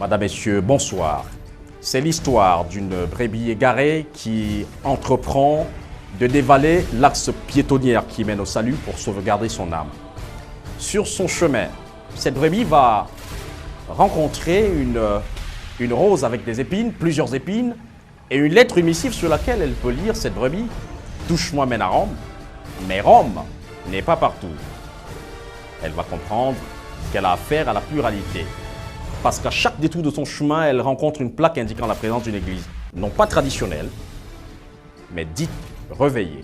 Madame, Messieurs, bonsoir. C'est l'histoire d'une brebis égarée qui entreprend de dévaler l'axe piétonnière qui mène au salut pour sauvegarder son âme. Sur son chemin, cette brebis va rencontrer une rose avec des épines, plusieurs épines, et une lettre missive sur laquelle elle peut lire cette brebis. Touche-moi mène à Rome, mais Rome n'est pas partout. Elle va comprendre qu'elle a affaire à la pluralité. Parce qu'à chaque détour de son chemin, elle rencontre une plaque indiquant la présence d'une église, non pas traditionnelle, mais dite réveillée.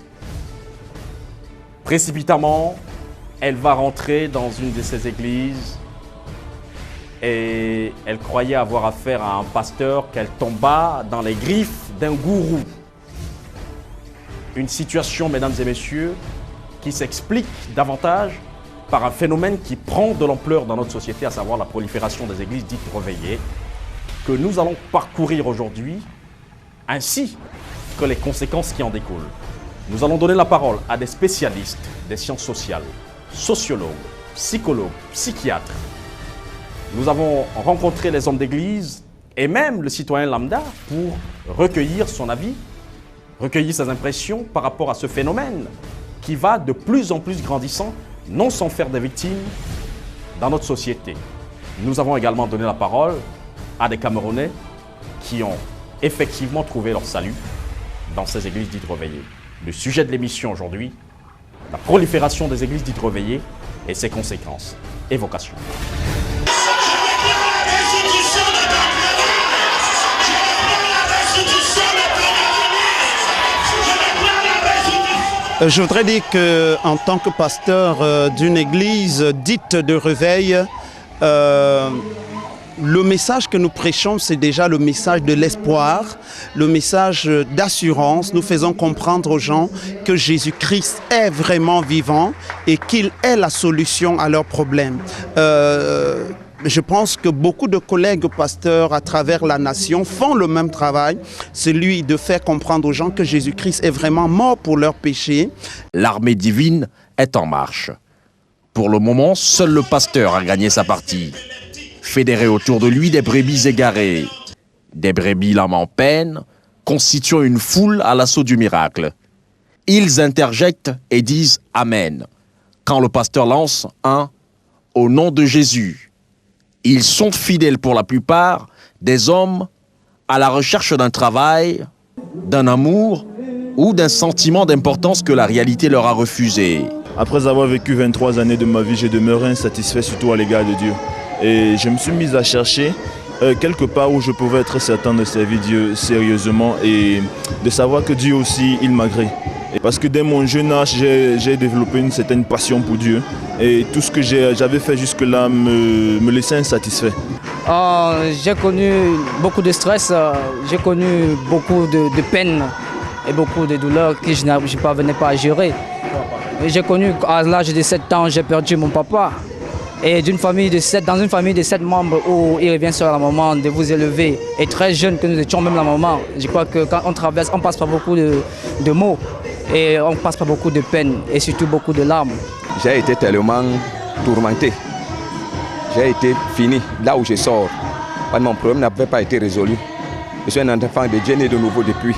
Précipitamment, elle va rentrer dans une de ces églises et elle croyait avoir affaire à un pasteur qu'elle tomba dans les griffes d'un gourou. Une situation, mesdames et messieurs, qui s'explique davantage par un phénomène qui prend de l'ampleur dans notre société, à savoir la prolifération des églises dites réveillées, que nous allons parcourir aujourd'hui, ainsi que les conséquences qui en découlent. Nous allons donner la parole à des spécialistes des sciences sociales, sociologues, psychologues, psychiatres. Nous avons rencontré les hommes d'église et même le citoyen lambda pour recueillir son avis, recueillir ses impressions par rapport à ce phénomène qui va de plus en plus grandissant, non sans faire des victimes dans notre société. Nous avons également donné la parole à des Camerounais qui ont effectivement trouvé leur salut dans ces églises dites réveillées. Le sujet de l'émission aujourd'hui, la prolifération des églises dites réveillées et ses conséquences. Évocation. Je voudrais dire qu'en tant que pasteur d'une église dite de réveil, le message que nous prêchons, c'est déjà le message de l'espoir, le message d'assurance. Nous faisons comprendre aux gens que Jésus-Christ est vraiment vivant et qu'il est la solution à leurs problèmes. Je pense que beaucoup de collègues pasteurs à travers la nation font le même travail, celui de faire comprendre aux gens que Jésus-Christ est vraiment mort pour leurs péchés. L'armée divine est en marche. Pour le moment, seul le pasteur a gagné sa partie. Fédéré autour de lui des brebis égarées, des brebis l'âme en peine, constituant une foule à l'assaut du miracle. Ils interjectent et disent « Amen » quand le pasteur lance un « Au nom de Jésus ». Ils sont fidèles pour la plupart, des hommes à la recherche d'un travail, d'un amour ou d'un sentiment d'importance que la réalité leur a refusé. Après avoir vécu 23 années de ma vie, j'ai demeuré insatisfait surtout à l'égard de Dieu. Et je me suis mis à chercher quelque part où je pouvais être certain de servir Dieu sérieusement et de savoir que Dieu aussi, il m'agrée. Parce que dès mon jeune âge, j'ai développé une certaine passion pour Dieu. Et tout ce que j'avais fait jusque-là me laissait insatisfait. J'ai connu beaucoup de stress, j'ai connu beaucoup de peine et beaucoup de douleurs que je ne parvenais pas à gérer. J'ai connu qu'à l'âge de 7 ans, j'ai perdu mon papa. Et dans une famille de 7 membres où il revient sur la maman de vous élever, et très jeune que nous étions même la maman, je crois que quand on traverse, on passe par beaucoup de maux et on passe par beaucoup de peine et surtout beaucoup de larmes. J'ai été tellement tourmenté, j'ai été fini là où je sors. Mon problème n'avait pas été résolu. Je suis un enfant de Dieu né de nouveau depuis,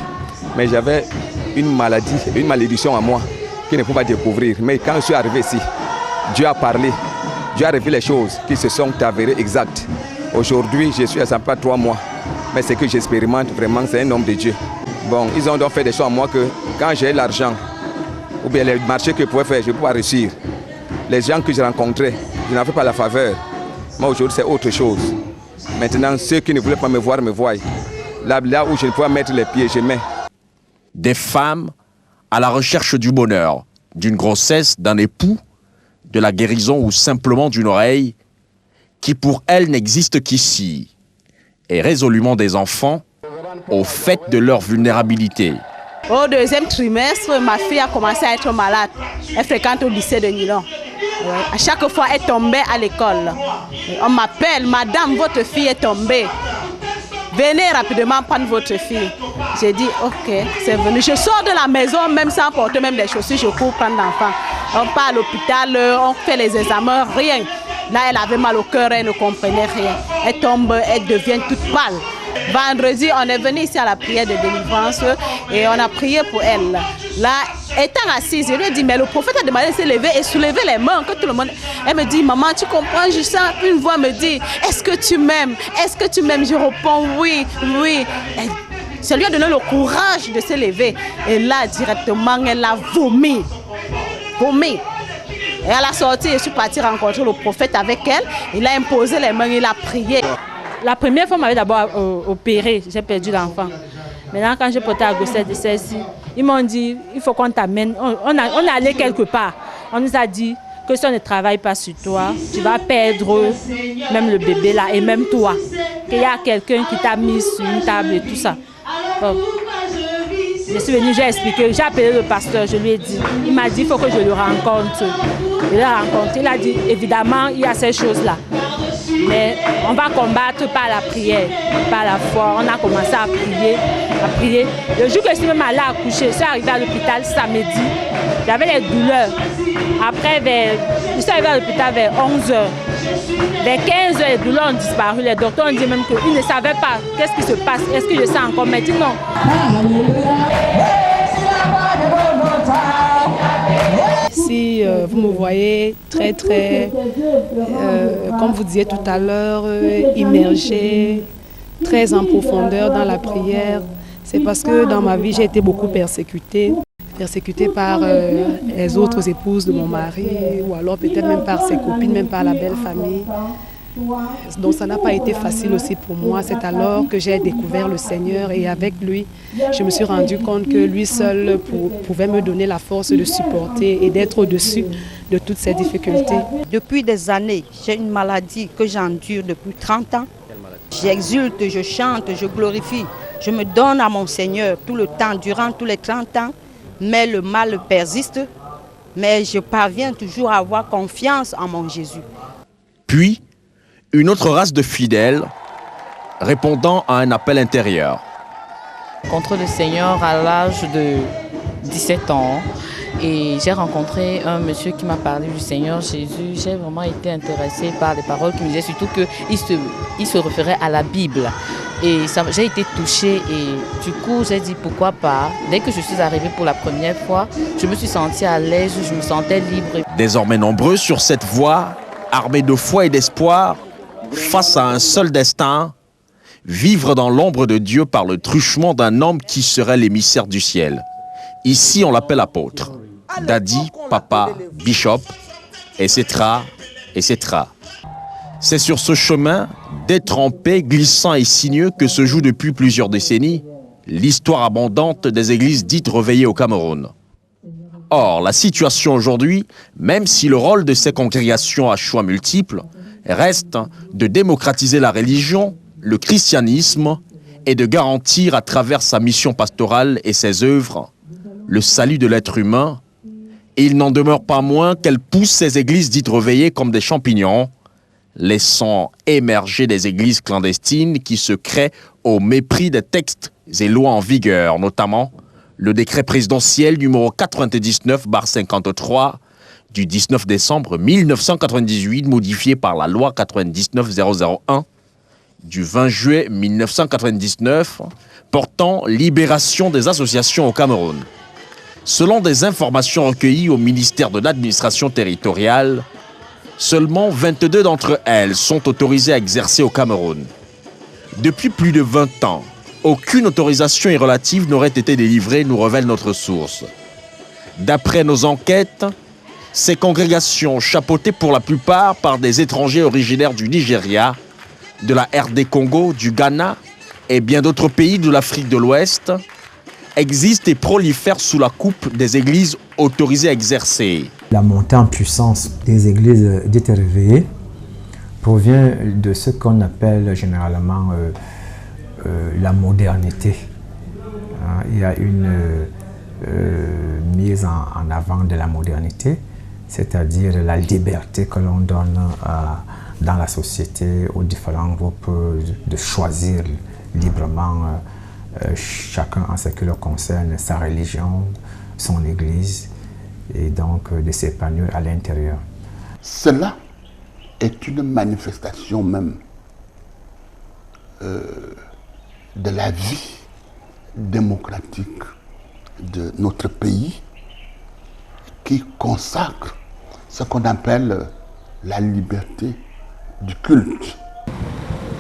mais j'avais une maladie, une malédiction à moi qui ne pouvait pas découvrir. Mais quand je suis arrivé ici, Dieu a parlé. Dieu a révélé les choses qui se sont avérées exactes. Aujourd'hui, je suis à 3 mois. Mais ce que j'expérimente vraiment, c'est un homme de Dieu. Bon, ils ont donc fait des choses à moi que quand j'ai l'argent, ou bien les marchés que je pouvais faire, je ne pouvais pas réussir. Les gens que je rencontrais, je n'avais pas la faveur. Moi, aujourd'hui, c'est autre chose. Maintenant, ceux qui ne voulaient pas me voir, me voient. Là où je ne pouvais pas mettre les pieds, je mets. Des femmes à la recherche du bonheur, d'une grossesse, d'un époux, de la guérison ou simplement d'une oreille qui pour elles n'existe qu'ici, et résolument des enfants au fait de leur vulnérabilité. Au 2e trimestre, ma fille a commencé à être malade. Elle fréquente au lycée de Nilon. À chaque fois, elle tombait à l'école. On m'appelle, madame, votre fille est tombée. Venez rapidement prendre votre fille. J'ai dit, ok, c'est venu. Je sors de la maison, même sans porter même des chaussures, je cours prendre l'enfant. On part à l'hôpital, on fait les examens, rien. Là, elle avait mal au cœur, elle ne comprenait rien. Elle tombe, elle devient toute pâle. Vendredi, on est venu ici à la prière de délivrance et on a prié pour elle. Là, étant assise, je lui ai dit, mais le prophète a demandé de se lever et soulever les mains, que tout le monde... Elle me dit, maman, tu comprends, je sens une voix me dit, est-ce que tu m'aimes? Est-ce que tu m'aimes? Je réponds, oui, oui. Ça lui a donné le courage de se lever. Et là, directement, elle a vomi. Vomi. Et à la sortie, je suis partie rencontrer le prophète avec elle. Il a imposé les mains, il a prié. La première fois, on m'avait d'abord opéré, j'ai perdu l'enfant. Maintenant, quand j'ai porté la grossesse de celle-ci, ils m'ont dit, il faut qu'on t'amène. On est allé quelque part. On nous a dit que si on ne travaille pas sur toi, tu vas perdre même le bébé là et même toi. Qu'il y a quelqu'un qui t'a mis sur une table et tout ça. Bon. Je suis venue, j'ai expliqué, j'ai appelé le pasteur, je lui ai dit. Il m'a dit, il faut que je le rencontre. Je l'ai rencontré, il a dit, évidemment, il y a ces choses-là. Mais on va combattre par la prière, par la foi. On a commencé à prier. Le jour que je suis même allée accoucher, je suis arrivée à l'hôpital samedi. J'avais les douleurs. Après, je suis arrivée à l'hôpital vers 11h. Vers 15h, les douleurs ont disparu. Les docteurs ont dit même qu'ils ne savaient pas qu'est-ce qui se passe. Est-ce que je sens encore? Mais dit non. Si vous me voyez très, comme vous disiez tout à l'heure, immergée, très en profondeur dans la prière, c'est parce que dans ma vie, j'ai été beaucoup persécutée par les autres épouses de mon mari, ou alors peut-être même par ses copines, même par la belle famille. Donc ça n'a pas été facile aussi pour moi. C'est alors que j'ai découvert le Seigneur et avec lui, je me suis rendu compte que lui seul pouvait me donner la force de supporter et d'être au-dessus de toutes ces difficultés. Depuis des années, j'ai une maladie que j'endure depuis 30 ans. J'exulte, je chante, je glorifie. Je me donne à mon Seigneur tout le temps, durant tous les 30 ans, mais le mal persiste. Mais je parviens toujours à avoir confiance en mon Jésus. Puis, une autre race de fidèles répondant à un appel intérieur. Contre le Seigneur à l'âge de 17 ans et j'ai rencontré un monsieur qui m'a parlé du Seigneur Jésus. J'ai vraiment été intéressée par les paroles qui me disaient surtout qu'il se référait à la Bible. Et j'ai été touchée et du coup j'ai dit pourquoi pas. Dès que je suis arrivée pour la première fois, je me suis sentie à l'aise, je me sentais libre. Désormais nombreux sur cette voie, armés de foi et d'espoir, face à un seul destin, vivre dans l'ombre de Dieu par le truchement d'un homme qui serait l'émissaire du ciel. Ici, on l'appelle apôtre, daddy, papa, bishop, etc., etc. C'est sur ce chemin, détrempé, glissant et sinueux que se joue depuis plusieurs décennies l'histoire abondante des églises dites réveillées au Cameroun. Or, la situation aujourd'hui, même si le rôle de ces congrégations à choix multiples, reste de démocratiser la religion, le christianisme et de garantir à travers sa mission pastorale et ses œuvres le salut de l'être humain, et il n'en demeure pas moins qu'elle pousse ces églises dites réveillées comme des champignons, laissant émerger des églises clandestines qui se créent au mépris des textes et lois en vigueur, notamment le décret présidentiel numéro 99/53 du 19 décembre 1998, modifié par la loi 99-001 du 20 juillet 1999, portant libération des associations au Cameroun. Selon des informations recueillies au ministère de l'administration territoriale, seulement 22 d'entre elles sont autorisées à exercer au Cameroun. Depuis plus de 20 ans, aucune autorisation irrelative n'aurait été délivrée, nous révèle notre source. D'après nos enquêtes, ces congrégations, chapeautées pour la plupart par des étrangers originaires du Nigeria, de la RD Congo, du Ghana et bien d'autres pays de l'Afrique de l'Ouest, existent et prolifèrent sous la coupe des églises autorisées à exercer. La montée en puissance des églises dites réveillées provient de ce qu'on appelle généralement la modernité. Il y a une mise en avant de la modernité, c'est-à-dire la liberté que l'on donne dans la société aux différents groupes de choisir librement, chacun en ce qui le concerne, sa religion, son église, et donc de s'épanouir à l'intérieur. Cela est une manifestation même de la vie démocratique de notre pays qui consacre ce qu'on appelle la liberté du culte.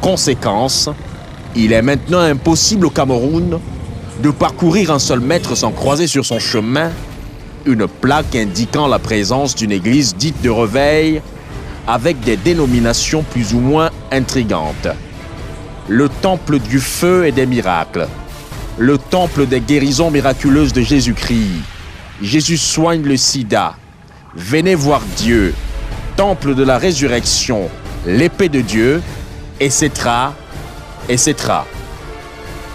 Conséquence, il est maintenant impossible au Cameroun de parcourir un seul mètre sans croiser sur son chemin une plaque indiquant la présence d'une église dite de réveil avec des dénominations plus ou moins intrigantes. Le temple du feu et des miracles, le temple des guérisons miraculeuses de Jésus-Christ, Jésus soigne le sida, venez voir Dieu, temple de la résurrection, l'épée de Dieu, etc., etc.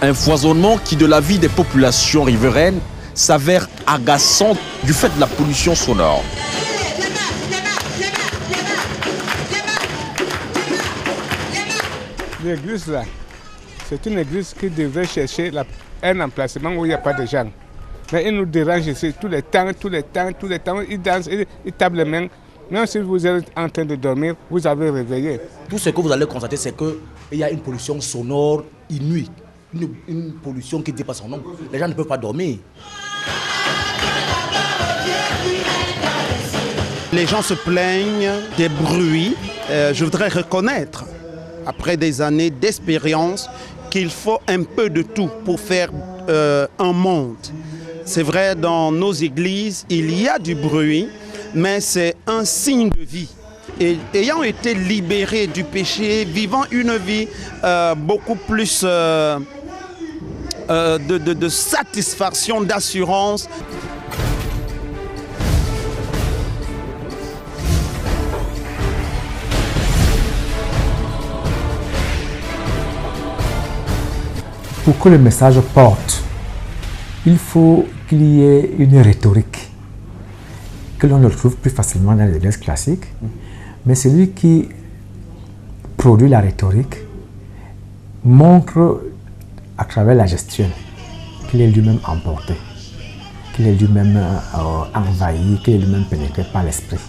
Un foisonnement qui, de la vie des populations riveraines, s'avère agaçant du fait de la pollution sonore. L'église là, c'est une église qui devrait chercher un emplacement où il n'y a pas de gens. Mais il nous dérange ici tout le temps, ils dansent, ils tapent les mains. Même si vous êtes en train de dormir, vous avez réveillé. Tout ce que vous allez constater, c'est qu'il y a une pollution sonore inouïe. Une pollution qui dépasse son nom. Les gens ne peuvent pas dormir. Les gens se plaignent des bruits. Je voudrais reconnaître, après des années d'expérience, qu'il faut un peu de tout pour faire un monde. C'est vrai, dans nos églises, il y a du bruit, mais c'est un signe de vie. Et ayant été libéré du péché, vivant une vie beaucoup plus de satisfaction, d'assurance. Pour que le message porte, il faut qu'il y ait une rhétorique que l'on ne retrouve plus facilement dans les églises classiques. Mais celui qui produit la rhétorique montre à travers la gestuelle qu'il est lui-même emporté, qu'il est lui-même envahi, qu'il est lui-même pénétré par l'esprit.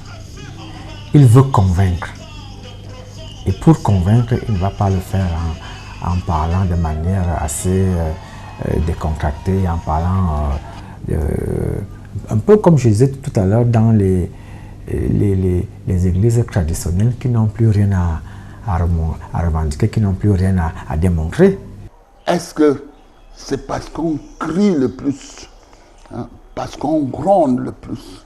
Il veut convaincre. Et pour convaincre, il ne va pas le faire en parlant de manière assez décontractée, en parlant un peu comme je disais tout à l'heure dans les églises traditionnelles qui n'ont plus rien à revendiquer, qui n'ont plus rien à démontrer. Est-ce que c'est parce qu'on crie le plus, hein, parce qu'on gronde le plus,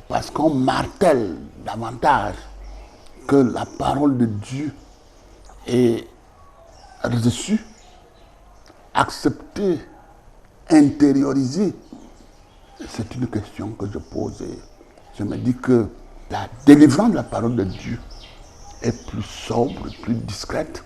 parce qu'on martèle davantage que la parole de Dieu est reçue, acceptée, intériorisée? C'est une question que je pose et je me dis que la délivrance de la parole de Dieu est plus sobre, plus discrète.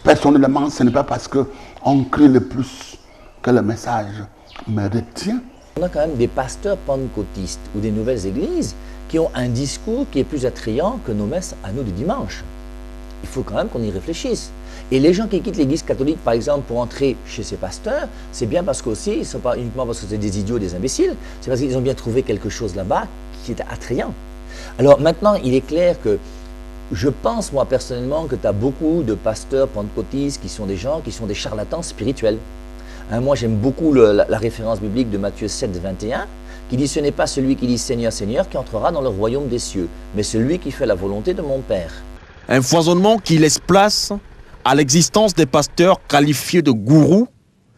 Personnellement, ce n'est pas parce qu'on crie le plus que le message me retient. On a quand même des pasteurs pentecôtistes ou des nouvelles églises qui ont un discours qui est plus attrayant que nos messes à nous du dimanche. Il faut quand même qu'on y réfléchisse. Et les gens qui quittent l'église catholique, par exemple, pour entrer chez ces pasteurs, c'est bien parce qu'aussi, ce n'est pas uniquement parce que c'est des idiots, des imbéciles, c'est parce qu'ils ont bien trouvé quelque chose là-bas qui est attrayant. Alors maintenant, il est clair que je pense, moi, personnellement, que tu as beaucoup de pasteurs pentecôtistes qui sont des gens qui sont des charlatans spirituels. Hein, moi, j'aime beaucoup la référence biblique de Matthieu 7, 21, qui dit « Ce n'est pas celui qui dit Seigneur, Seigneur qui entrera dans le royaume des cieux, mais celui qui fait la volonté de mon Père. » Un foisonnement qui laisse place à l'existence des pasteurs qualifiés de gourous,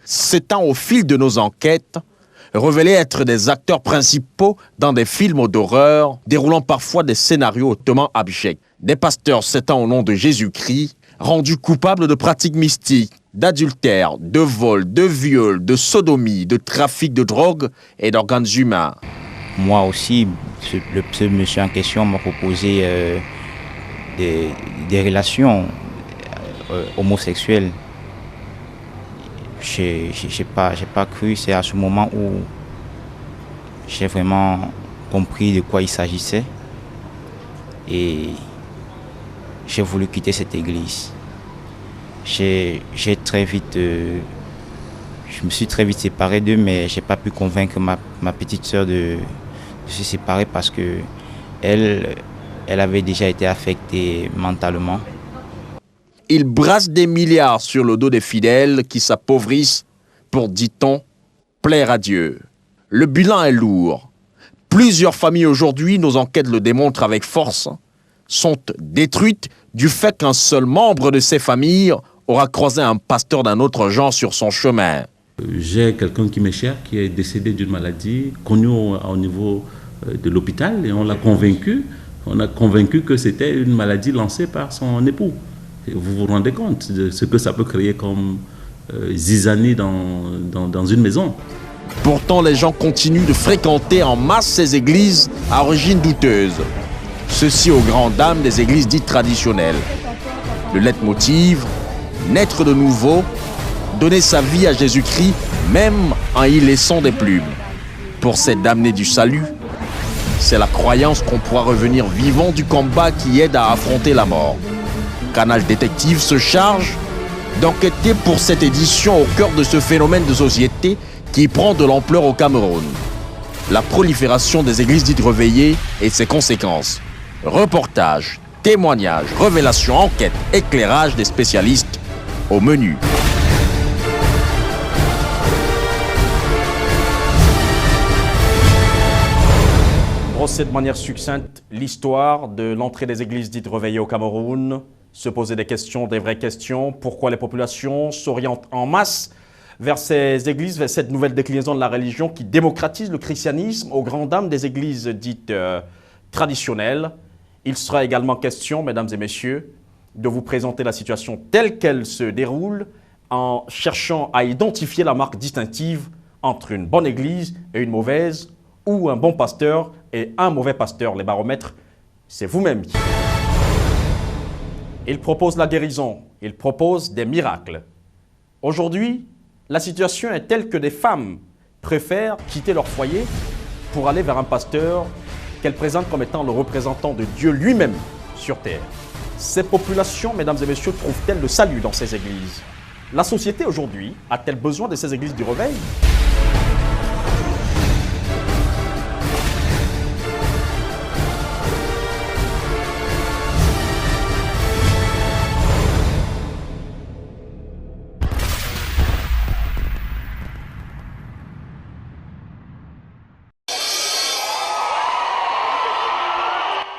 s'étend au fil de nos enquêtes, révélés être des acteurs principaux dans des films d'horreur, déroulant parfois des scénarios hautement abjects. Des pasteurs s'étant au nom de Jésus-Christ, rendus coupables de pratiques mystiques, d'adultère, de vol, de viol, de sodomie, de trafic de drogue et d'organes humains. Moi aussi, ce monsieur en question m'a proposé des relations homosexuelles. J'ai pas cru, c'est à ce moment où j'ai vraiment compris de quoi il s'agissait et j'ai voulu quitter cette église. J'ai très vite, je me suis très vite séparé d'eux, mais j'ai pas pu convaincre ma petite sœur de se séparer parce que elle elle avait déjà été affectée mentalement. Il brasse des milliards sur le dos des fidèles qui s'appauvrissent pour, dit-on, plaire à Dieu. Le bilan est lourd. Plusieurs familles aujourd'hui, nos enquêtes le démontrent avec force, sont détruites du fait qu'un seul membre de ces familles aura croisé un pasteur d'un autre genre sur son chemin. J'ai quelqu'un qui m'est cher, qui est décédé d'une maladie connue au niveau de l'hôpital et on l'a convaincu. On a convaincu que c'était une maladie lancée par son époux. Et vous vous rendez compte de ce que ça peut créer comme zizanie dans une maison. Pourtant, les gens continuent de fréquenter en masse ces églises à origine douteuse. Ceci aux grandes dames des églises dites traditionnelles. Le leitmotiv, naître de nouveau, donner sa vie à Jésus-Christ, même en y laissant des plumes. Pour ces damnés du salut, c'est la croyance qu'on pourra revenir vivant du combat qui aide à affronter la mort. Canal Détective se charge d'enquêter pour cette édition au cœur de ce phénomène de société qui prend de l'ampleur au Cameroun. La prolifération des églises dites réveillées et ses conséquences. Reportages, témoignages, révélations, enquêtes, éclairage des spécialistes au menu. Brosser de manière succincte l'histoire de l'entrée des églises dites réveillées au Cameroun, se poser des questions, des vraies questions, pourquoi les populations s'orientent en masse vers ces églises, vers cette nouvelle déclinaison de la religion qui démocratise le christianisme aux grandes dames des églises dites traditionnelles. Il sera également question, mesdames et messieurs, de vous présenter la situation telle qu'elle se déroule en cherchant à identifier la marque distinctive entre une bonne église et une mauvaise, ou un bon pasteur et un mauvais pasteur. Les baromètres, c'est vous-même. Il propose la guérison, il propose des miracles. Aujourd'hui, la situation est telle que des femmes préfèrent quitter leur foyer pour aller vers un pasteur qu'elles présentent comme étant le représentant de Dieu lui-même sur terre. Ces populations, mesdames et messieurs, trouvent-elles le salut dans ces églises? La société aujourd'hui a-t-elle besoin de ces églises du réveil?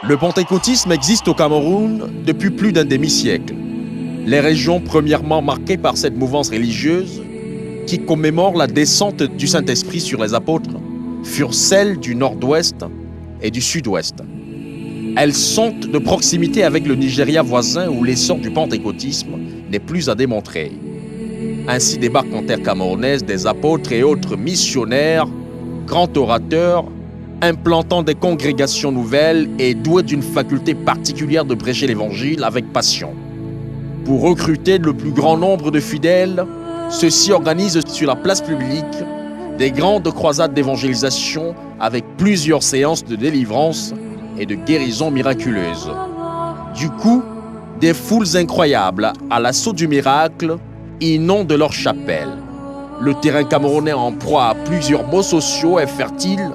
Le pentecôtisme existe au Cameroun depuis plus d'un demi-siècle. Les régions premièrement marquées par cette mouvance religieuse, qui commémore la descente du Saint-Esprit sur les apôtres, furent celles du nord-ouest et du sud-ouest. Elles sont de proximité avec le Nigeria voisin où l'essor du pentecôtisme n'est plus à démontrer. Ainsi débarquent en terre camerounaise des apôtres et autres missionnaires, grands orateurs, implantant des congrégations nouvelles et doués d'une faculté particulière de prêcher l'évangile avec passion. Pour recruter le plus grand nombre de fidèles, ceux-ci organisent sur la place publique des grandes croisades d'évangélisation avec plusieurs séances de délivrance et de guérison miraculeuse. Du coup, des foules incroyables à l'assaut du miracle inondent leur chapelle. Le terrain camerounais en proie à plusieurs maux sociaux est fertile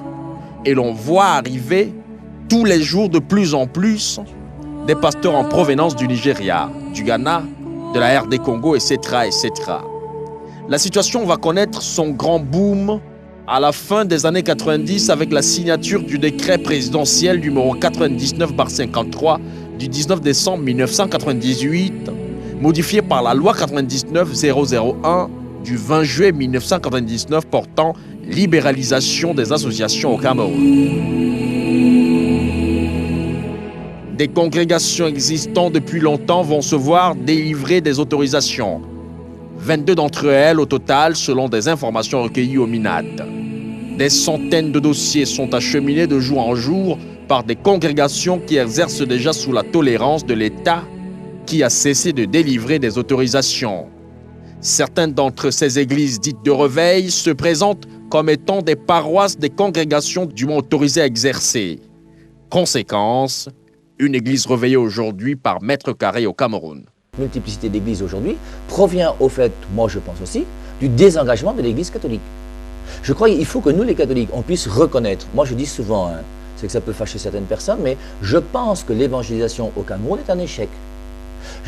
et l'on voit arriver tous les jours de plus en plus des pasteurs en provenance du Nigeria, du Ghana, de la RD Congo, etc., etc. La situation va connaître son grand boom à la fin des années 90 avec la signature du décret présidentiel numéro 99/53 du 19 décembre 1998, modifié par la loi 99-001 du 20 juillet 1999 portant libéralisation des associations au Cameroun. Des congrégations existantes depuis longtemps vont se voir délivrer des autorisations. 22 d'entre elles au total selon des informations recueillies au MINAT. Des centaines de dossiers sont acheminés de jour en jour par des congrégations qui exercent déjà sous la tolérance de l'État qui a cessé de délivrer des autorisations. Certaines d'entre ces églises dites de réveil se présentent comme étant des paroisses des congrégations du moins autorisées à exercer. Conséquence, une église réveillée aujourd'hui par mètre carré au Cameroun. Multiplicité d'églises aujourd'hui provient au fait, moi je pense aussi, du désengagement de l'église catholique. Je crois qu'il faut que nous les catholiques, on puisse reconnaître, moi je dis souvent, c'est que ça peut fâcher certaines personnes, mais je pense que l'évangélisation au Cameroun est un échec.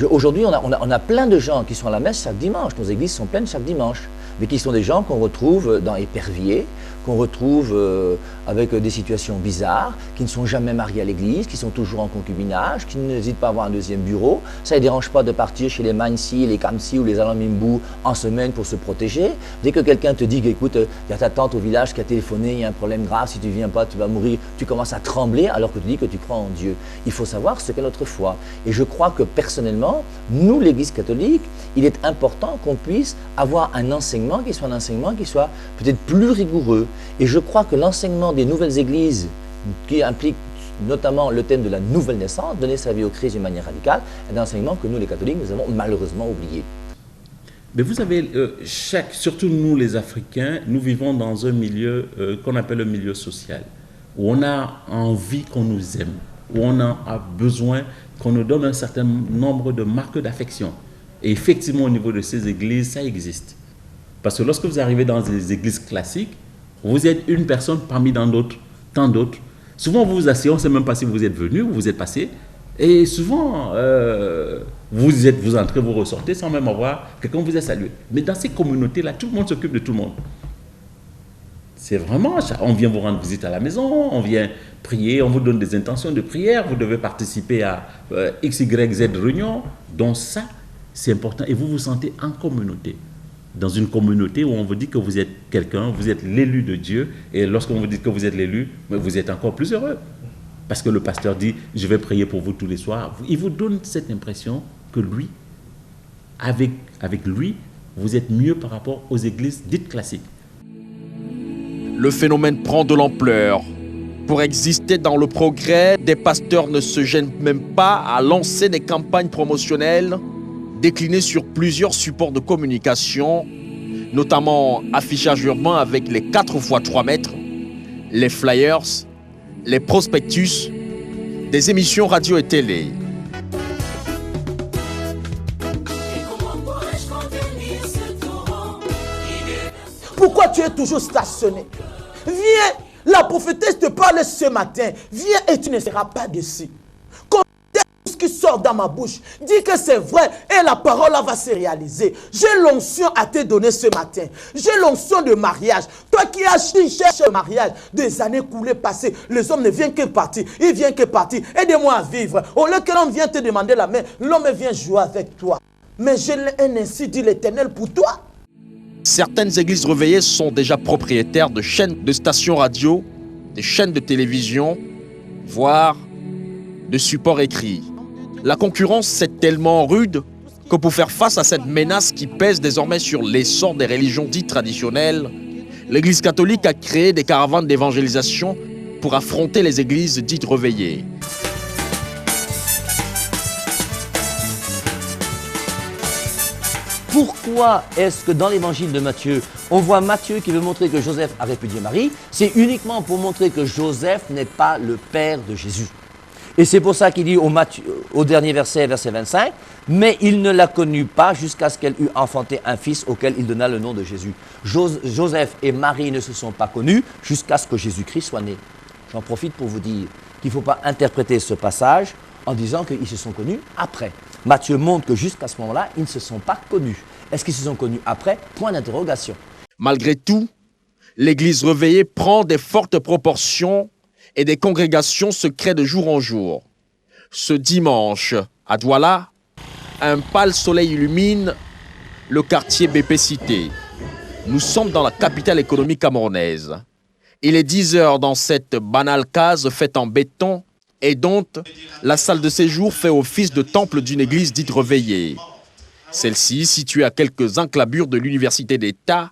Aujourd'hui, on a plein de gens qui sont à la messe chaque dimanche. Nos églises sont pleines chaque dimanche. Mais qui sont des gens qu'on retrouve dans éperviers, qu'on retrouve avec des situations bizarres, qui ne sont jamais mariés à l'église, qui sont toujours en concubinage, qui n'hésitent pas à avoir un deuxième bureau. Ça ne les dérange pas de partir chez les Mansi, les Kamsi ou les Alamimbu en semaine pour se protéger. Dès que quelqu'un te dit qu'écoute, il y a ta tante au village qui a téléphoné, il y a un problème grave, si tu ne viens pas, tu vas mourir, tu commences à trembler alors que tu dis que tu crois en Dieu. Il faut savoir ce qu'est notre foi. Et je crois que personnellement, nous, l'Église catholique, il est important qu'on puisse avoir un enseignement qui soit un enseignement qui soit peut-être plus rigoureux. Et je crois que l'enseignement des nouvelles églises, qui implique notamment le thème de la nouvelle naissance, donner sa vie au Christ d'une manière radicale, est un enseignement que nous, les catholiques, nous avons malheureusement oublié. Mais vous avez, surtout nous les Africains, nous vivons dans un milieu qu'on appelle le milieu social, où on a envie qu'on nous aime, où on a besoin qu'on nous donne un certain nombre de marques d'affection. Et effectivement, au niveau de ces églises, ça existe. Parce que lorsque vous arrivez dans des églises classiques, vous êtes une personne parmi tant d'autres. Souvent, vous vous asseyez, on ne sait même pas si vous êtes venu ou vous êtes passé. Et souvent, vous entrez, vous ressortez sans même avoir quelqu'un vous a salué. Mais dans ces communautés-là, tout le monde s'occupe de tout le monde. C'est vraiment ça. On vient vous rendre visite à la maison, on vient prier, on vous donne des intentions de prière, vous devez participer à X, Y, Z réunion. Donc ça, c'est important. Et vous vous sentez en communauté. Dans une communauté où on vous dit que vous êtes quelqu'un, vous êtes l'élu de Dieu. Et lorsqu'on vous dit que vous êtes l'élu, vous êtes encore plus heureux. Parce que le pasteur dit, je vais prier pour vous tous les soirs. Il vous donne cette impression que lui, avec lui, vous êtes mieux par rapport aux églises dites classiques. Le phénomène prend de l'ampleur. Pour exister dans le progrès, des pasteurs ne se gênent même pas à lancer des campagnes promotionnelles déclinées sur plusieurs supports de communication, notamment affichage urbain avec les 4 x 3 mètres, les flyers, les prospectus, des émissions radio et télé. Pourquoi tu es toujours stationné? Viens, la prophétesse te parle ce matin. Viens et tu ne seras pas déçu. Quand tout ce qui sort dans ma bouche, dis que c'est vrai et la parole va se réaliser. J'ai l'onction à te donner ce matin. J'ai l'onction de mariage. Toi qui cherches le mariage des années coulées passées, les hommes ne viennent que partir. Ils viennent que partir. Aide-moi à vivre. Au lieu que l'homme vienne te demander la main, l'homme vient jouer avec toi. Mais j'ai un ainsi dit l'Éternel pour toi. Certaines églises réveillées sont déjà propriétaires de chaînes de stations radio, des chaînes de télévision, voire de supports écrits. La concurrence est tellement rude que pour faire face à cette menace qui pèse désormais sur l'essor des religions dites traditionnelles, l'Église catholique a créé des caravanes d'évangélisation pour affronter les églises dites réveillées. Pourquoi est-ce que dans l'évangile de Matthieu, on voit Matthieu qui veut montrer que Joseph a répudié Marie? C'est uniquement pour montrer que Joseph n'est pas le père de Jésus. Et c'est pour ça qu'il dit au dernier verset 25, « Mais il ne l'a connue pas jusqu'à ce qu'elle eût enfanté un fils auquel il donna le nom de Jésus. » Joseph et Marie ne se sont pas connus jusqu'à ce que Jésus-Christ soit né. J'en profite pour vous dire qu'il ne faut pas interpréter ce passage en disant qu'ils se sont connus après. Matthieu montre que jusqu'à ce moment-là, ils ne se sont pas connus. Est-ce qu'ils se sont connus après? Point d'interrogation. Malgré tout, l'Église réveillée prend des fortes proportions et des congrégations se créent de jour en jour. Ce dimanche, à Douala, un pâle soleil illumine le quartier BP Cité. Nous sommes dans la capitale économique camerounaise. Il est 10 heures dans cette banale case faite en béton et dont la salle de séjour fait office de temple d'une église dite réveillée. Celle-ci, située à quelques enclabures de l'université d'État,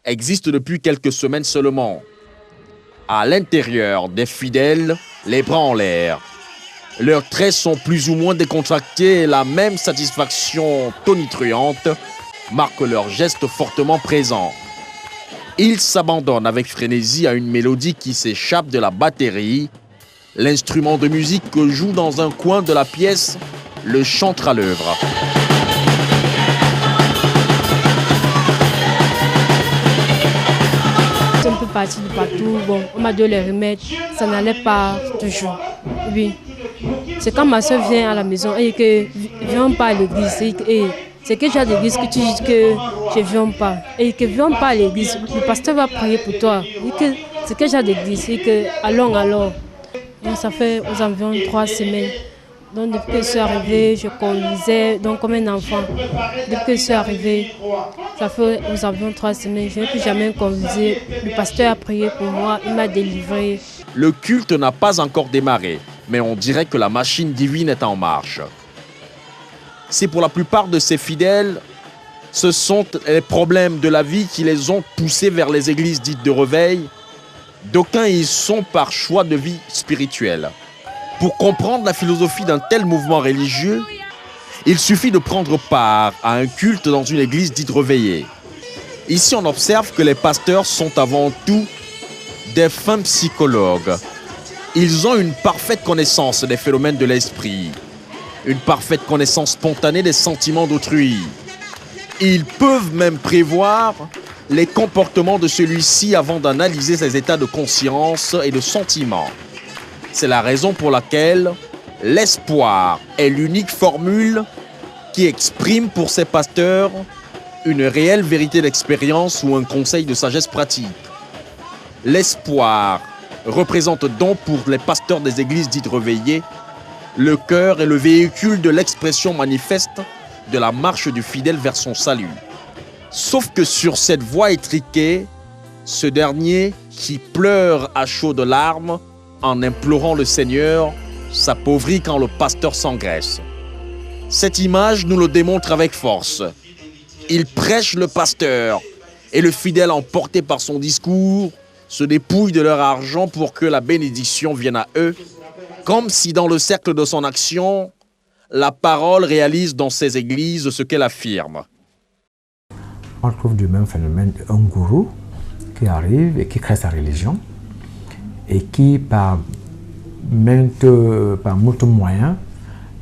existe depuis quelques semaines seulement. À l'intérieur, des fidèles, les bras en l'air. Leurs traits sont plus ou moins décontractés et la même satisfaction tonitruante marque leurs gestes fortement présents. Ils s'abandonnent avec frénésie à une mélodie qui s'échappe de la batterie. L'instrument de musique que joue dans un coin de la pièce le chante à l'œuvre. peu partis de partout. Bon, on m'a donné les remèdes, ça n'allait pas toujours. Oui. C'est quand ma soeur vient à la maison et que viens pas à l'église. Et c'est que j'ai à l'église que tu dis que je ne viens pas. Et que viens pas à l'église, le pasteur va prier pour toi. C'est que j'ai à l'église. Et que allons. Donc, ça fait aux environs 3 semaines. Donc depuis que je suis arrivée, je conduisais donc comme un enfant. Depuis que je suis arrivée, ça fait aux environs 3 semaines, je n'ai plus jamais conduisé. Le pasteur a prié pour moi, il m'a délivré. Le culte n'a pas encore démarré, mais on dirait que la machine divine est en marche. C'est pour la plupart de ces fidèles, ce sont les problèmes de la vie qui les ont poussés vers les églises dites de réveil. D'aucuns y sont par choix de vie spirituelle. Pour comprendre la philosophie d'un tel mouvement religieux, il suffit de prendre part à un culte dans une église dite réveillée. Ici, on observe que les pasteurs sont avant tout des fins psychologues. Ils ont une parfaite connaissance des phénomènes de l'esprit, une parfaite connaissance spontanée des sentiments d'autrui. Ils peuvent même prévoir les comportements de celui-ci avant d'analyser ses états de conscience et de sentiments. C'est la raison pour laquelle l'espoir est l'unique formule qui exprime pour ces pasteurs une réelle vérité d'expérience ou un conseil de sagesse pratique. L'espoir représente donc pour les pasteurs des églises dites réveillées le cœur et le véhicule de l'expression manifeste de la marche du fidèle vers son salut. Sauf que sur cette voie étriquée, ce dernier qui pleure à chaudes larmes en implorant le Seigneur, s'appauvrit quand le pasteur s'engraisse. Cette image nous le démontre avec force. Il prêche le pasteur et le fidèle, emporté par son discours, se dépouille de leur argent pour que la bénédiction vienne à eux, comme si dans le cercle de son action, la parole réalise dans ces églises ce qu'elle affirme. On trouve du même phénomène un gourou qui arrive et qui crée sa religion et qui, par moult moyens,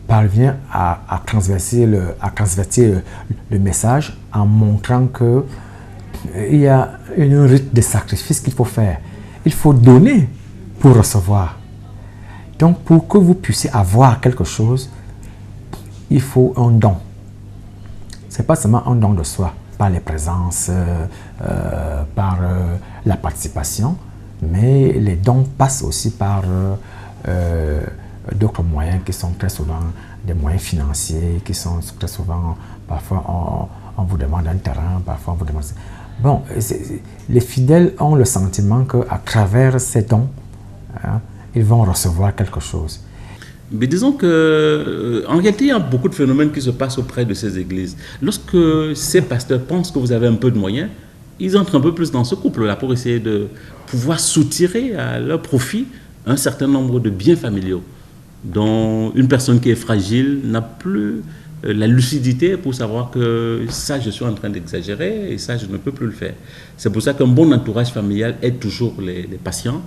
parvient à transverser le message en montrant qu'il y a une rite de sacrifice qu'il faut faire. Il faut donner pour recevoir. Donc, pour que vous puissiez avoir quelque chose, il faut un don. Ce n'est pas seulement un don de soi, par les présences, par la participation, mais les dons passent aussi par d'autres moyens qui sont très souvent des moyens financiers, qui sont très souvent, parfois on vous demande un terrain, parfois on vous demande... Bon, les fidèles ont le sentiment qu'à travers ces dons, ils vont recevoir quelque chose. Mais disons qu'en réalité, il y a beaucoup de phénomènes qui se passent auprès de ces églises. Lorsque ces pasteurs pensent que vous avez un peu de moyens, ils entrent un peu plus dans ce couple-là pour essayer de pouvoir soutirer à leur profit un certain nombre de biens familiaux, dont une personne qui est fragile n'a plus la lucidité pour savoir que ça, je suis en train d'exagérer et ça, je ne peux plus le faire. C'est pour ça qu'un bon entourage familial aide toujours les patients.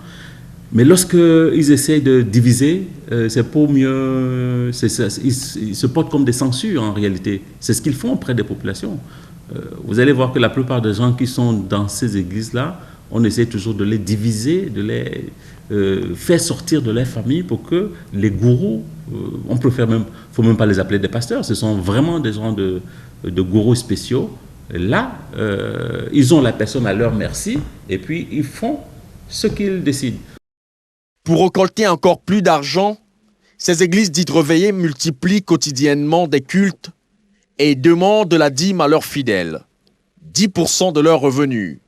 Mais lorsqu'ils essaient de diviser, c'est pour mieux... Ils se portent comme des censures en réalité. C'est ce qu'ils font auprès des populations. Vous allez voir que la plupart des gens qui sont dans ces églises-là, on essaie toujours de les diviser, de les faire sortir de leur famille pour que les gourous, on préfère même, il ne faut même pas les appeler des pasteurs, ce sont vraiment des gens de gourous spéciaux. Là, ils ont la personne à leur merci et puis ils font ce qu'ils décident. Pour récolter encore plus d'argent, ces églises dites réveillées multiplient quotidiennement des cultes et demandent la dîme à leurs fidèles, 10% de leurs revenus.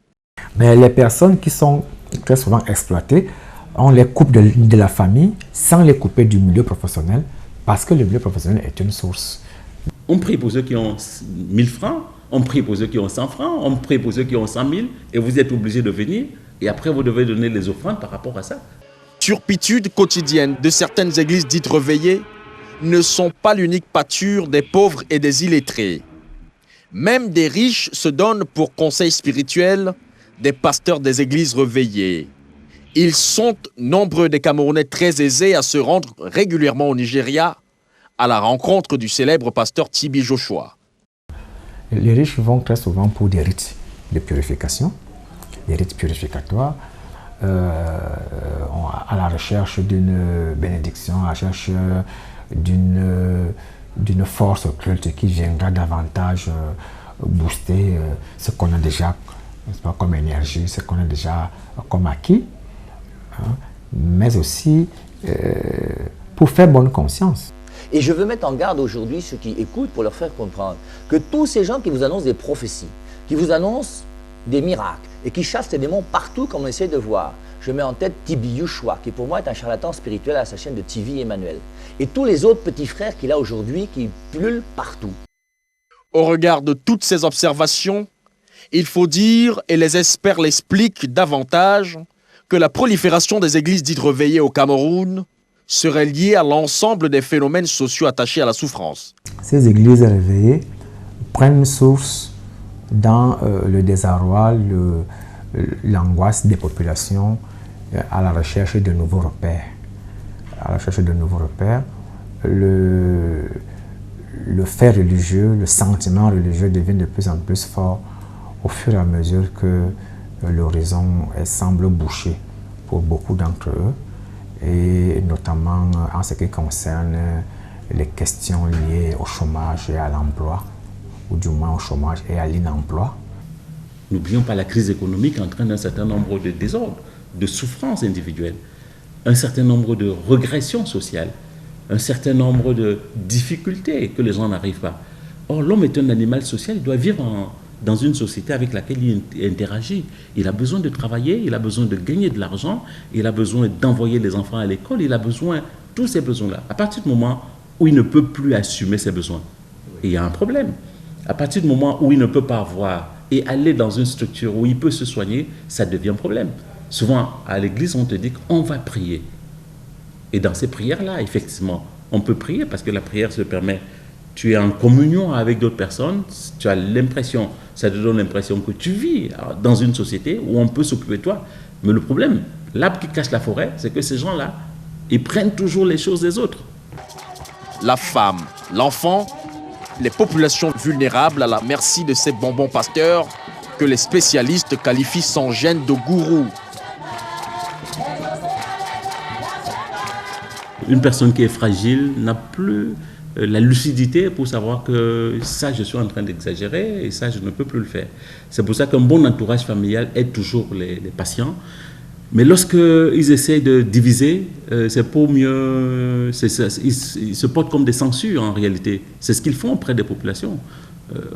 Mais les personnes qui sont très souvent exploitées, on les coupe de la famille sans les couper du milieu professionnel parce que le milieu professionnel est une source. On prie pour ceux qui ont 1000 francs, on prie pour ceux qui ont 100 francs, on prie pour ceux qui ont 100 000 et vous êtes obligé de venir et après vous devez donner les offrandes par rapport à ça. Turpitude quotidienne de certaines églises dites réveillées ne sont pas l'unique pâture des pauvres et des illettrés. Même des riches se donnent pour conseil spirituel des pasteurs des églises réveillées. Ils sont nombreux des Camerounais très aisés à se rendre régulièrement au Nigeria à la rencontre du célèbre pasteur Tibi Joshua. Les riches vont très souvent pour des rites de purification, des rites purificatoires, à la recherche d'une bénédiction, à la recherche d'une force occulte qui viendra davantage booster ce qu'on a déjà comme énergie, ce qu'on a déjà comme acquis, hein, mais aussi pour faire bonne conscience. Et je veux mettre en garde aujourd'hui ceux qui écoutent pour leur faire comprendre que tous ces gens qui vous annoncent des prophéties, qui vous annoncent des miracles et qui chassent les démons partout comme on essaie de voir, je mets en tête Tibi Yushua, qui pour moi est un charlatan spirituel à sa chaîne de TV Emmanuel, et tous les autres petits frères qu'il a aujourd'hui qui pullulent partout. Au regard de toutes ces observations, il faut dire, et les experts l'expliquent davantage, que la prolifération des églises dites réveillées au Cameroun serait liée à l'ensemble des phénomènes sociaux attachés à la souffrance. Ces églises réveillées prennent source dans le désarroi, l'angoisse des populations à la recherche de nouveaux repères. À la recherche de nouveaux repères, le fait religieux, le sentiment religieux devient de plus en plus fort au fur et à mesure que l'horizon semble bouché pour beaucoup d'entre eux, et notamment en ce qui concerne les questions liées au chômage et à l'emploi, ou du moins au chômage et à l'inemploi. N'oublions pas la crise économique entraîne un certain nombre de désordres, de souffrances individuelles, un certain nombre de régressions sociales, un certain nombre de difficultés que les gens n'arrivent pas. Or, l'homme est un animal social, il doit vivre dans une société avec laquelle il interagit. Il a besoin de travailler, il a besoin de gagner de l'argent, il a besoin d'envoyer les enfants à l'école, il a besoin de tous ces besoins-là. À partir du moment où il ne peut plus assumer ses besoins, il y a un problème. À partir du moment où il ne peut pas avoir et aller dans une structure où il peut se soigner, ça devient un problème. Souvent, à l'église, on te dit qu'on va prier. Et dans ces prières-là, effectivement, on peut prier parce que la prière se permet. Tu es en communion avec d'autres personnes, tu as l'impression, ça te donne l'impression que tu vis dans une société où on peut s'occuper de toi. Mais le problème, l'arbre qui cache la forêt, c'est que ces gens-là, ils prennent toujours les choses des autres. La femme, l'enfant, les populations vulnérables à la merci de ces bonbons pasteurs que les spécialistes qualifient sans gêne de gourous. Une personne qui est fragile n'a plus la lucidité pour savoir que ça, je suis en train d'exagérer et ça, je ne peux plus le faire. C'est pour ça qu'un bon entourage familial aide toujours les patients. Mais lorsqu'ils essaient de diviser, c'est pour mieux... ils se portent comme des censures en réalité. C'est ce qu'ils font auprès des populations.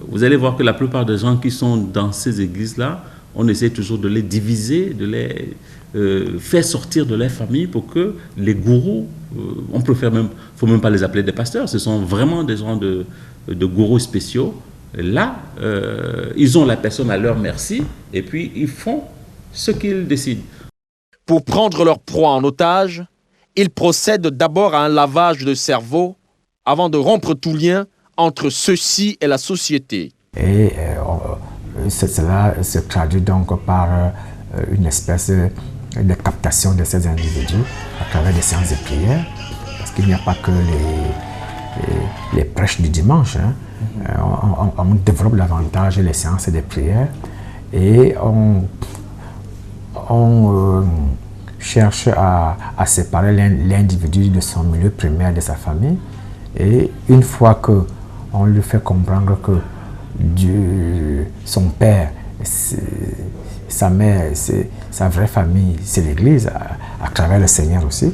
Vous allez voir que la plupart des gens qui sont dans ces églises-là, on essaie toujours de les diviser, de les faire sortir de leur famille pour que les gourous, on peut faire même, faut même pas les appeler des pasteurs, ce sont vraiment des gens de gourous spéciaux. Là, ils ont la personne à leur merci et puis ils font ce qu'ils décident. Pour prendre leur proie en otage, ils procèdent d'abord à un lavage de cerveau avant de rompre tout lien entre ceux-ci et la société. Et cela se traduit donc par une espèce de captation de ces individus à travers des séances de prière, parce qu'il n'y a pas que les prêches du dimanche. Hein. On développe davantage les séances de prière et on cherche à séparer l'individu de son milieu primaire, de sa famille. Et une fois qu'on lui fait comprendre que son père, sa mère, sa vraie famille, c'est l'Église, à travers le Seigneur aussi,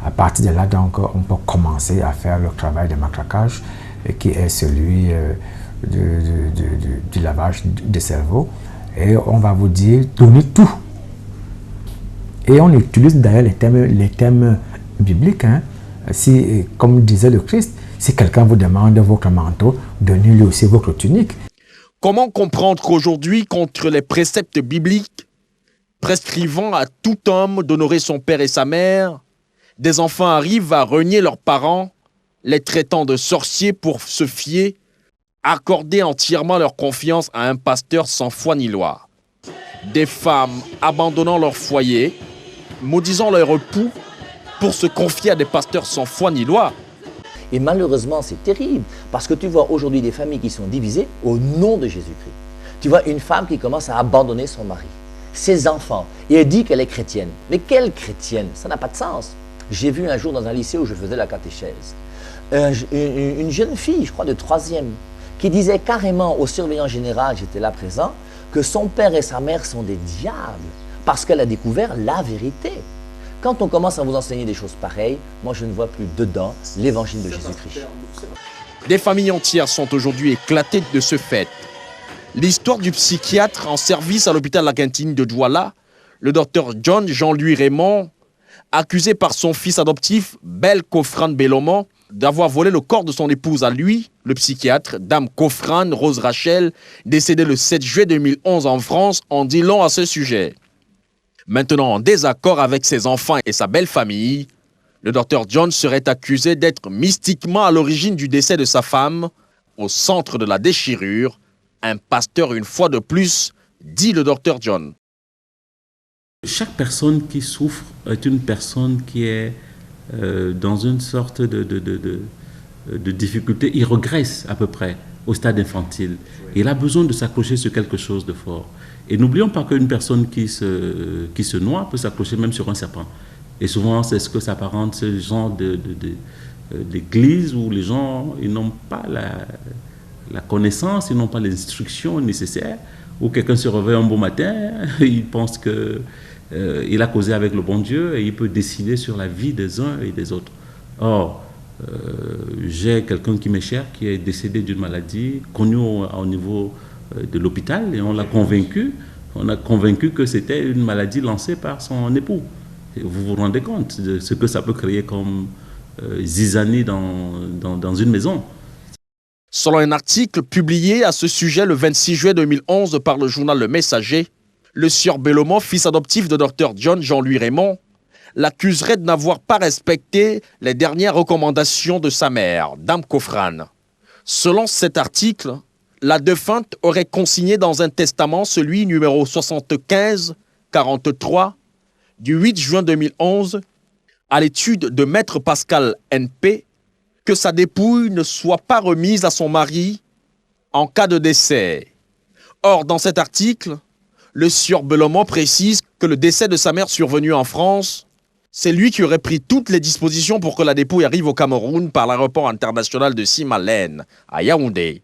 à partir de là, donc, on peut commencer à faire le travail de matraquage qui est celui du lavage du cerveau. Et on va vous dire, donnez tout. Et on utilise d'ailleurs les thèmes bibliques. Hein. Si, comme disait le Christ, si quelqu'un vous demande votre manteau, donnez-lui aussi votre tunique. Comment comprendre qu'aujourd'hui, contre les préceptes bibliques, prescrivant à tout homme d'honorer son père et sa mère, des enfants arrivent à renier leurs parents, les traitant de sorciers pour se fier, accorder entièrement leur confiance à un pasteur sans foi ni loi. Des femmes abandonnant leur foyer, maudisant leur époux pour se confier à des pasteurs sans foi ni loi. Et malheureusement, c'est terrible, parce que tu vois aujourd'hui des familles qui sont divisées au nom de Jésus-Christ. Tu vois une femme qui commence à abandonner son mari. ses enfants. Et elle dit qu'elle est chrétienne. Mais quelle chrétienne? Ça n'a pas de sens. J'ai vu un jour dans un lycée où je faisais la catéchèse, une jeune fille, je crois de 3e, qui disait carrément au surveillant général, j'étais là présent, que son père et sa mère sont des diables, parce qu'elle a découvert la vérité. Quand on commence à vous enseigner des choses pareilles, moi je ne vois plus dedans l'évangile de Jésus-Christ. Des familles entières sont aujourd'hui éclatées de ce fait. L'histoire du psychiatre en service à l'hôpital La Quintine de Douala, le docteur John Jean-Louis Raymond, accusé par son fils adoptif, Bel Kofran Belomon, d'avoir volé le corps de son épouse à lui, le psychiatre, Dame Kofran Rose Rachel, décédée le 7 juillet 2011 en France, en dit long à ce sujet. Maintenant en désaccord avec ses enfants et sa belle famille, le docteur John serait accusé d'être mystiquement à l'origine du décès de sa femme, au centre de la déchirure. Un pasteur une fois de plus, dit le docteur John. Chaque personne qui souffre est une personne qui est dans une sorte de difficulté. Il regresse à peu près au stade infantile. Il a besoin de s'accrocher sur quelque chose de fort. Et n'oublions pas qu'une personne qui se noie peut s'accrocher même sur un serpent. Et souvent, c'est ce que s'apparente ce genre d'église où les gens ils n'ont pas la connaissance, ils n'ont pas l'instruction nécessaire, où quelqu'un se réveille un beau matin, il pense qu'il a causé avec le bon Dieu et il peut décider sur la vie des uns et des autres. Or, j'ai quelqu'un qui m'est cher, qui est décédé d'une maladie connue au niveau de l'hôpital et on l'a convaincu. On a convaincu que c'était une maladie lancée par son époux. Et vous vous rendez compte de ce que ça peut créer comme zizanie dans une maison. Selon un article publié à ce sujet le 26 juillet 2011 par le journal Le Messager, le sieur Belomon, fils adoptif de Dr John Jean-Louis Raymond, l'accuserait de n'avoir pas respecté les dernières recommandations de sa mère, Dame Kofran. Selon cet article, la défunte aurait consigné dans un testament, celui numéro 75-43, du 8 juin 2011, à l'étude de Maître Pascal N.P., que sa dépouille ne soit pas remise à son mari en cas de décès. Or, dans cet article, le sieur Belomon précise que le décès de sa mère survenu en France, c'est lui qui aurait pris toutes les dispositions pour que la dépouille arrive au Cameroun par l'aéroport international de Simalène, à Yaoundé.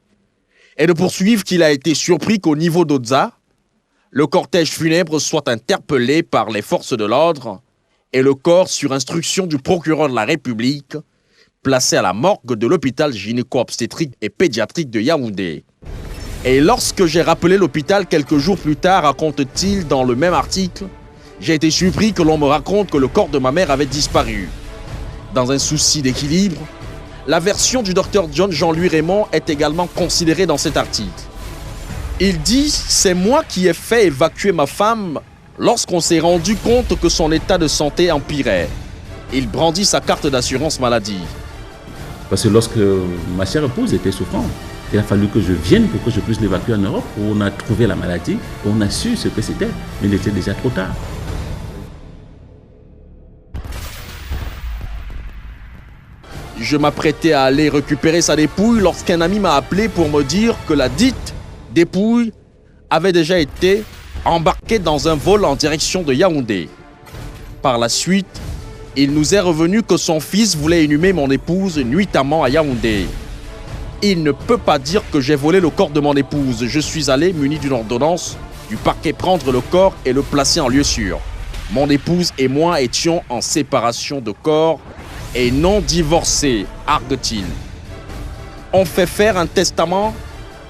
Et de poursuivre qu'il a été surpris qu'au niveau d'Odza, le cortège funèbre soit interpellé par les forces de l'ordre et le corps, sur instruction du procureur de la République, placé à la morgue de l'hôpital gynéco-obstétrique et pédiatrique de Yaoundé. Et lorsque j'ai rappelé l'hôpital quelques jours plus tard, raconte-t-il dans le même article, j'ai été surpris que l'on me raconte que le corps de ma mère avait disparu. Dans un souci d'équilibre, la version du docteur John Jean-Louis Raymond est également considérée dans cet article. Il dit « C'est moi qui ai fait évacuer ma femme lorsqu'on s'est rendu compte que son état de santé empirait. » Il brandit sa carte d'assurance maladie. Parce que lorsque ma chère épouse était souffrante, il a fallu que je vienne pour que je puisse l'évacuer en Europe, où on a trouvé la maladie, où on a su ce que c'était, mais il était déjà trop tard. Je m'apprêtais à aller récupérer sa dépouille lorsqu'un ami m'a appelé pour me dire que la dite dépouille avait déjà été embarquée dans un vol en direction de Yaoundé. Par la suite, il nous est revenu que son fils voulait inhumer mon épouse nuitamment à Yaoundé. Il ne peut pas dire que j'ai volé le corps de mon épouse. Je suis allé, muni d'une ordonnance, du parquet prendre le corps et le placer en lieu sûr. Mon épouse et moi étions en séparation de corps et non divorcés, argue-t-il. On fait faire un testament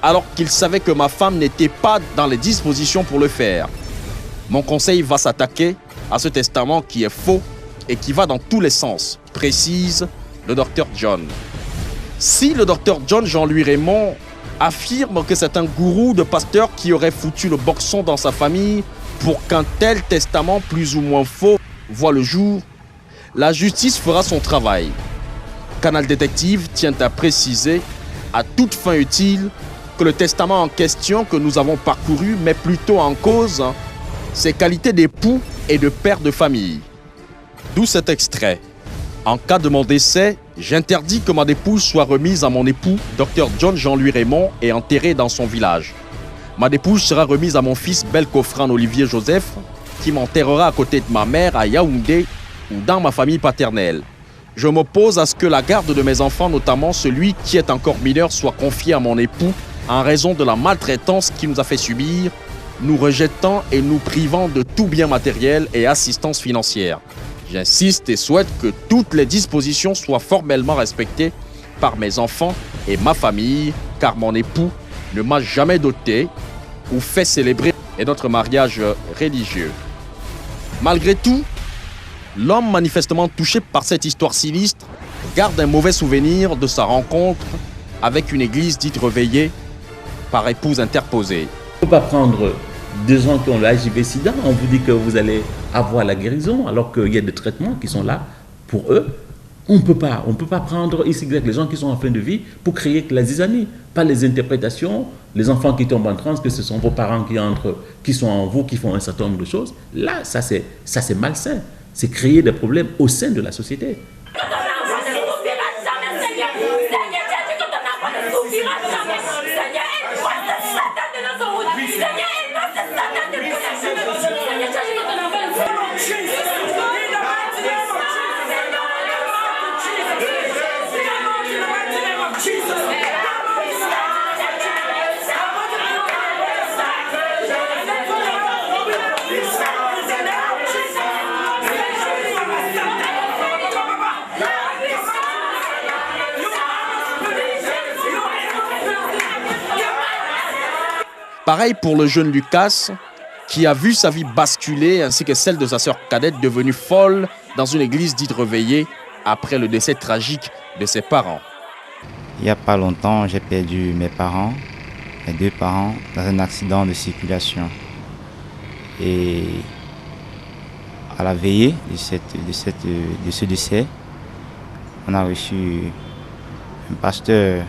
alors qu'il savait que ma femme n'était pas dans les dispositions pour le faire. Mon conseil va s'attaquer à ce testament qui est faux et qui va dans tous les sens, précise le docteur John. Si le docteur John Jean-Louis Raymond affirme que c'est un gourou de pasteur qui aurait foutu le boxon dans sa famille pour qu'un tel testament plus ou moins faux voit le jour, la justice fera son travail. Canal Détective tient à préciser, à toute fin utile, que le testament en question que nous avons parcouru met plutôt en cause ses qualités d'époux et de père de famille. D'où cet extrait. En cas de mon décès, j'interdis que ma dépouille soit remise à mon époux, Dr John Jean-Louis Raymond, et enterrée dans son village. Ma dépouille sera remise à mon fils Belkofran Olivier Joseph, qui m'enterrera à côté de ma mère à Yaoundé ou dans ma famille paternelle. Je m'oppose à ce que la garde de mes enfants, notamment celui qui est encore mineur, soit confiée à mon époux en raison de la maltraitance qu'il nous a fait subir, nous rejetant et nous privant de tout bien matériel et assistance financière. J'insiste et souhaite que toutes les dispositions soient formellement respectées par mes enfants et ma famille, car mon époux ne m'a jamais doté ou fait célébrer notre mariage religieux. Malgré tout, l'homme manifestement touché par cette histoire sinistre garde un mauvais souvenir de sa rencontre avec une église dite réveillée par épouse interposée. On ne peut pas prendre 2 gens qui ont le HIV-Sida, on vous dit que vous allez avoir la guérison alors qu'il y a des traitements qui sont là pour eux. On ne peut pas prendre ici les gens qui sont en fin de vie pour créer la zizanie, pas les interprétations, les enfants qui tombent en transe, que ce sont vos parents qui entrent, qui sont en vous, qui font un certain nombre de choses. Là, ça c'est malsain. C'est créer des problèmes au sein de la société. Pareil pour le jeune Lucas, qui a vu sa vie basculer ainsi que celle de sa sœur cadette devenue folle dans une église dite réveillée après le décès tragique de ses parents. Il n'y a pas longtemps, j'ai perdu mes 2 parents, dans un accident de circulation. Et à la veillée de ce décès, on a reçu un pasteur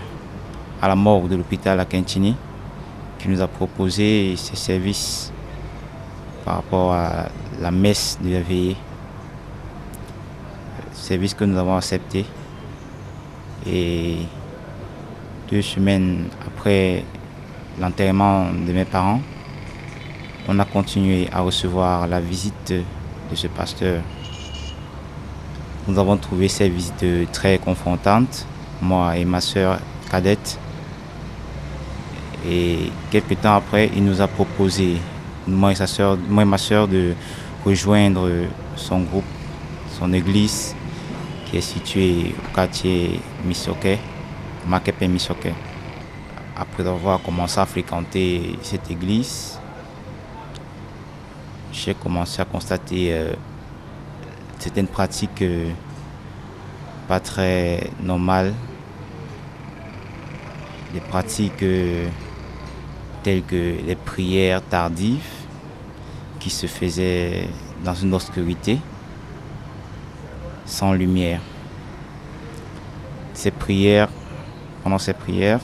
à la morgue de l'hôpital à Quintini qui nous a proposé ses services par rapport à la messe de la veillée. Service que nous avons accepté. Et 2 semaines après l'enterrement de mes parents, on a continué à recevoir la visite de ce pasteur. Nous avons trouvé cette visite très confrontante, moi et ma sœur cadette. Et quelques temps après, il nous a proposé, moi et ma sœur, de rejoindre son groupe, son église, qui est située au quartier Misoké, Makepe Misoké. Après avoir commencé à fréquenter cette église, j'ai commencé à constater certaines pratiques pas très normales, des pratiques telles que les prières tardives qui se faisaient dans une obscurité, sans lumière. Pendant ces prières,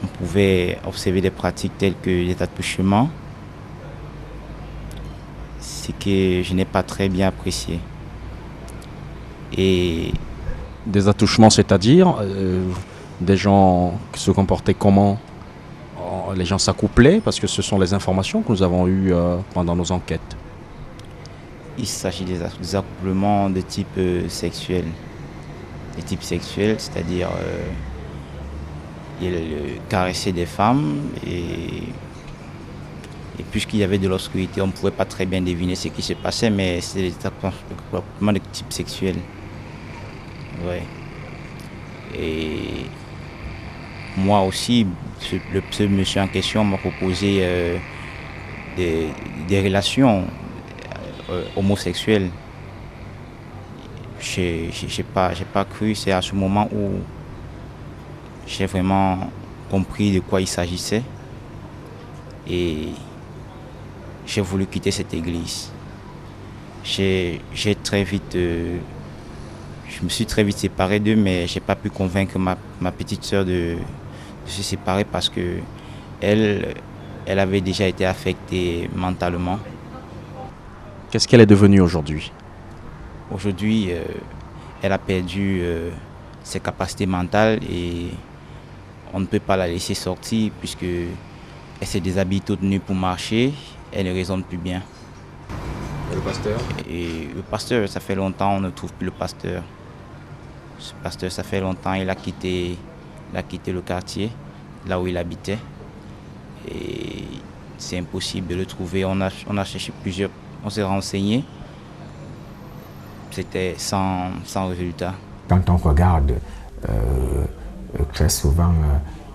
on pouvait observer des pratiques telles que les attouchements, ce que je n'ai pas très bien apprécié. Et des attouchements, c'est-à-dire des gens qui se comportaient comment? Les gens s'accouplaient, parce que ce sont les informations que nous avons eues pendant nos enquêtes. Il s'agit des accouplements de type sexuel. De type sexuel, c'est-à-dire caresser des femmes et puisqu'il y avait de l'obscurité, on ne pouvait pas très bien deviner ce qui se passait, mais c'est des accouplements de type sexuel. Ouais. Et moi aussi, ce monsieur en question m'a proposé des relations homosexuelles. J'ai pas cru, c'est à ce moment où j'ai vraiment compris de quoi il s'agissait et j'ai voulu quitter cette église. Je me suis très vite séparé d'eux, mais je n'ai pas pu convaincre ma petite sœur de se séparer parce que elle avait déjà été affectée mentalement. Qu'est-ce qu'elle est devenue aujourd'hui? Aujourd'hui, elle a perdu ses capacités mentales et on ne peut pas la laisser sortir puisque elle se déshabille toute nue pour marcher, elle ne raisonne plus bien. Et le pasteur? Et le pasteur, ça fait longtemps, on ne trouve plus le pasteur. Ce pasteur, ça fait longtemps, il a quitté le quartier, là où il habitait. Et c'est impossible de le trouver. On a cherché plusieurs, on s'est renseigné. C'était sans résultat. Quand on regarde très souvent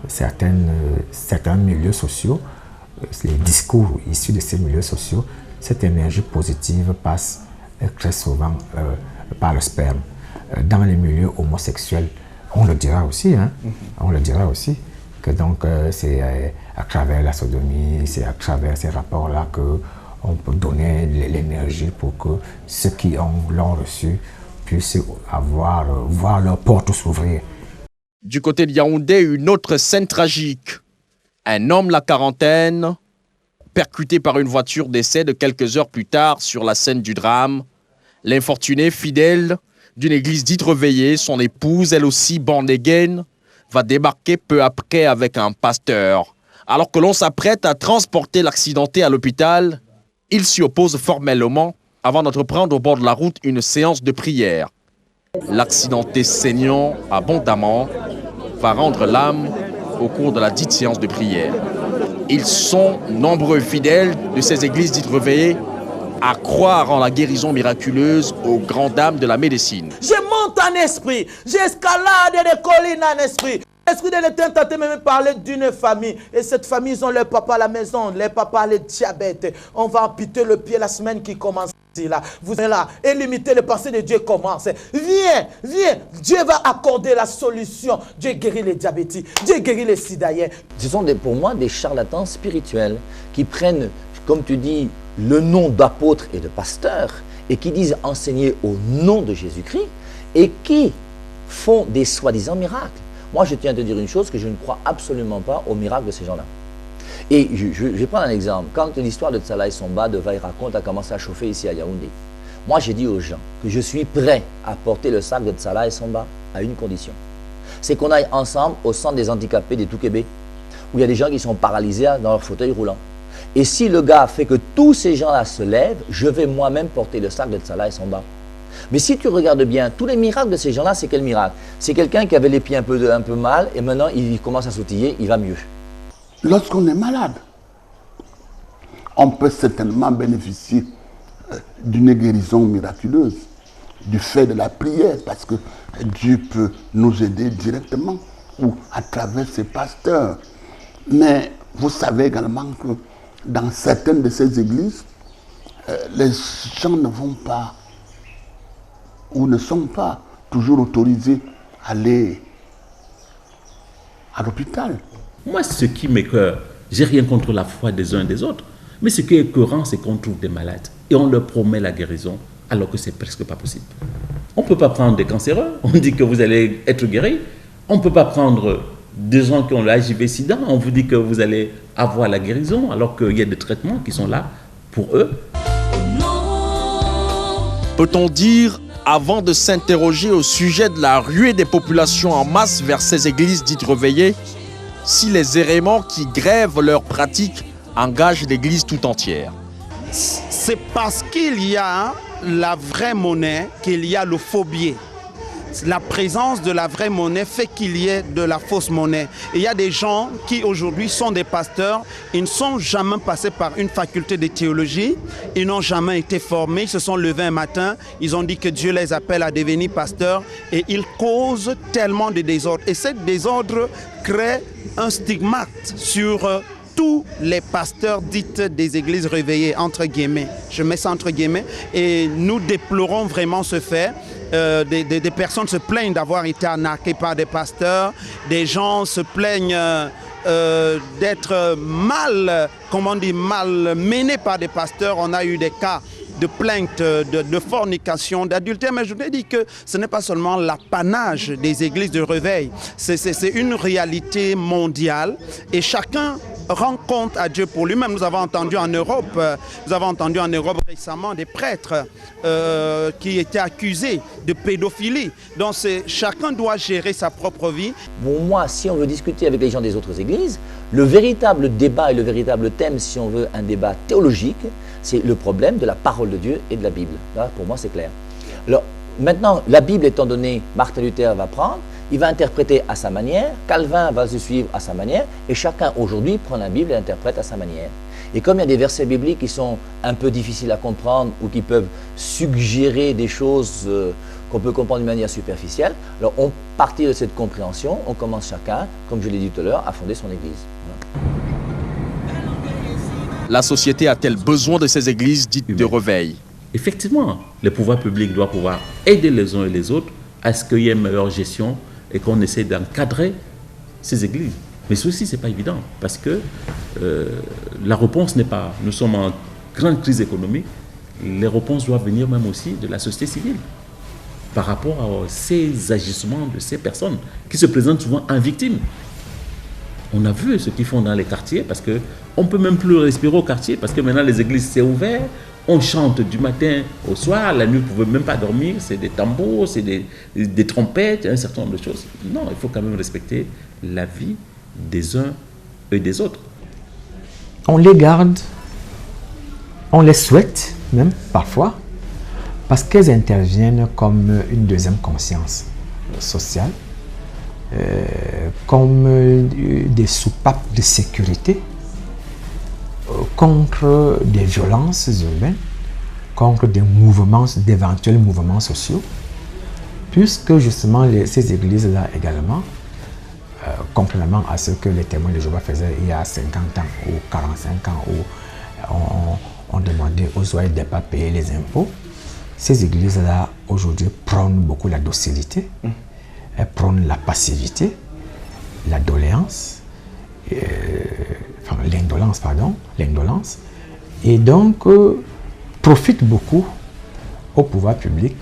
certains milieux sociaux, les discours issus de ces milieux sociaux, cette énergie positive passe très souvent par le sperme. Dans les milieux homosexuels, on le dira aussi, hein, on le dira aussi, que donc c'est à travers la sodomie, c'est à travers ces rapports-là qu'on peut donner l'énergie pour que ceux qui l'ont reçu puissent voir leur porte s'ouvrir. Du côté de Yaoundé, une autre scène tragique. Un homme, la quarantaine, percuté par une voiture, décède quelques heures plus tard sur la scène du drame. L'infortuné, fidèle d'une église dite réveillée, son épouse, elle aussi born again, va débarquer peu après avec un pasteur. Alors que l'on s'apprête à transporter l'accidenté à l'hôpital, il s'y oppose formellement avant d'entreprendre au bord de la route une séance de prière. L'accidenté saignant abondamment va rendre l'âme au cours de la dite séance de prière. Ils sont nombreux fidèles de ces églises dites réveillées à croire en la guérison miraculeuse aux grandes dames de la médecine. Je monte en esprit, j'escalade des collines en esprit. L'esprit de l'Éternel t'a même parlé d'une famille. Et cette famille, ils ont leur papa à la maison, les papas le diabète. On va amputer le pied la semaine qui commence. Là. Vous êtes là et limiter le passé de Dieu commence. Viens, viens. Dieu va accorder la solution. Dieu guérit les diabétiques. Dieu guérit les sidaïens. Ce sont pour moi des charlatans spirituels qui prennent, comme tu dis, le nom d'apôtre et de pasteur et qui disent enseigner au nom de Jésus-Christ et qui font des soi-disant miracles. Moi, je tiens à te dire une chose, que je ne crois absolument pas aux miracles de ces gens-là. Et je vais prendre un exemple. Quand l'histoire de Tsalaï Somba, de Vaï raconte, a commencé à chauffer ici à Yaoundé, moi j'ai dit aux gens que je suis prêt à porter le sac de Tsalaï Somba à une condition. C'est qu'on aille ensemble au centre des handicapés des Toukébé, où il y a des gens qui sont paralysés dans leur fauteuil roulant. Et si le gars fait que tous ces gens-là se lèvent, je vais moi-même porter le sac de Tsalaï Somba. Mais si tu regardes bien, tous les miracles de ces gens-là, c'est quel miracle? C'est quelqu'un qui avait les pieds un peu mal et maintenant il commence à sautiller, il va mieux. Lorsqu'on est malade, on peut certainement bénéficier d'une guérison miraculeuse du fait de la prière, parce que Dieu peut nous aider directement ou à travers ses pasteurs. Mais vous savez également que dans certaines de ces églises, les gens ne vont pas ou ne sont pas toujours autorisés à aller à l'hôpital. Moi, ce qui m'écoeure, j'ai rien contre la foi des uns et des autres, mais ce qui est écœurant, c'est qu'on trouve des malades et on leur promet la guérison alors que c'est presque pas possible. On ne peut pas prendre des cancéreux, on dit que vous allez être guéri. On ne peut pas prendre des gens qui ont le HIV/SIDA, on vous dit que vous allez avoir la guérison alors qu'il y a des traitements qui sont là pour eux. Peut-on dire, avant de s'interroger au sujet de la ruée des populations en masse vers ces églises dites réveillées, si les éléments qui grèvent leurs pratiques engagent l'Église tout entière? C'est parce qu'il y a la vraie monnaie qu'il y a le faux billet. La présence de la vraie monnaie fait qu'il y ait de la fausse monnaie. Et il y a des gens qui aujourd'hui sont des pasteurs, ils ne sont jamais passés par une faculté de théologie, ils n'ont jamais été formés, ils se sont levés un matin, ils ont dit que Dieu les appelle à devenir pasteurs et ils causent tellement de désordre. Et ce désordre crée un stigmate sur tous les pasteurs dites des églises réveillées, entre guillemets. Je mets ça entre guillemets. Et nous déplorons vraiment ce fait. Des personnes se plaignent d'avoir été arnaquées par des pasteurs. Des gens se plaignent d'être mal menés par des pasteurs. On a eu des cas de plaintes, de fornication, d'adultère. Mais je voudrais dire que ce n'est pas seulement l'apanage des églises de réveil. C'est une réalité mondiale et chacun rend compte à Dieu pour lui-même. Nous avons entendu en Europe Récemment, des prêtres qui étaient accusés de pédophilie. Donc chacun doit gérer sa propre vie. Pour moi, si on veut discuter avec les gens des autres églises, le véritable débat et le véritable thème, si on veut un débat théologique, c'est le problème de la parole de Dieu et de la Bible. Là, pour moi, c'est clair. Alors, maintenant, la Bible étant donnée, Martin Luther va prendre, il va interpréter à sa manière, Calvin va se suivre à sa manière, et chacun aujourd'hui prend la Bible et l'interprète à sa manière. Et comme il y a des versets bibliques qui sont un peu difficiles à comprendre ou qui peuvent suggérer des choses qu'on peut comprendre d'une manière superficielle, alors on partit de cette compréhension, on commence chacun, comme je l'ai dit tout à l'heure, à fonder son église. Voilà. La société a-t-elle besoin de ces églises dites de réveil? Effectivement, les pouvoirs publics doivent pouvoir aider les uns et les autres à ce qu'il y ait une meilleure gestion et qu'on essaie d'encadrer ces églises. Mais ceci, ce n'est pas évident, parce que la réponse n'est pas... Nous sommes en grande crise économique, les réponses doivent venir même aussi de la société civile, par rapport à ces agissements de ces personnes qui se présentent souvent en victimes. On a vu ce qu'ils font dans les quartiers, parce qu'on ne peut même plus respirer au quartier, parce que maintenant les églises, c'est ouvert, on chante du matin au soir, la nuit, vous ne pouvez même pas dormir, c'est des tambours, c'est des trompettes, un certain nombre de choses. Non, il faut quand même respecter la vie des uns et des autres. On les garde, on les souhaite même parfois, parce qu'elles interviennent comme une deuxième conscience sociale, comme des soupapes de sécurité contre des violences urbaines, contre d'éventuels mouvements sociaux, puisque justement ces églises-là également, contrairement à ce que les témoins de Jéhovah faisaient il y a 50 ans ou 45 ans, où on demandait aux oreilles de ne pas payer les impôts, ces églises-là aujourd'hui prônent beaucoup la docilité, elles prônent la passivité, la doléance, l'indolence, et donc profitent beaucoup au pouvoir public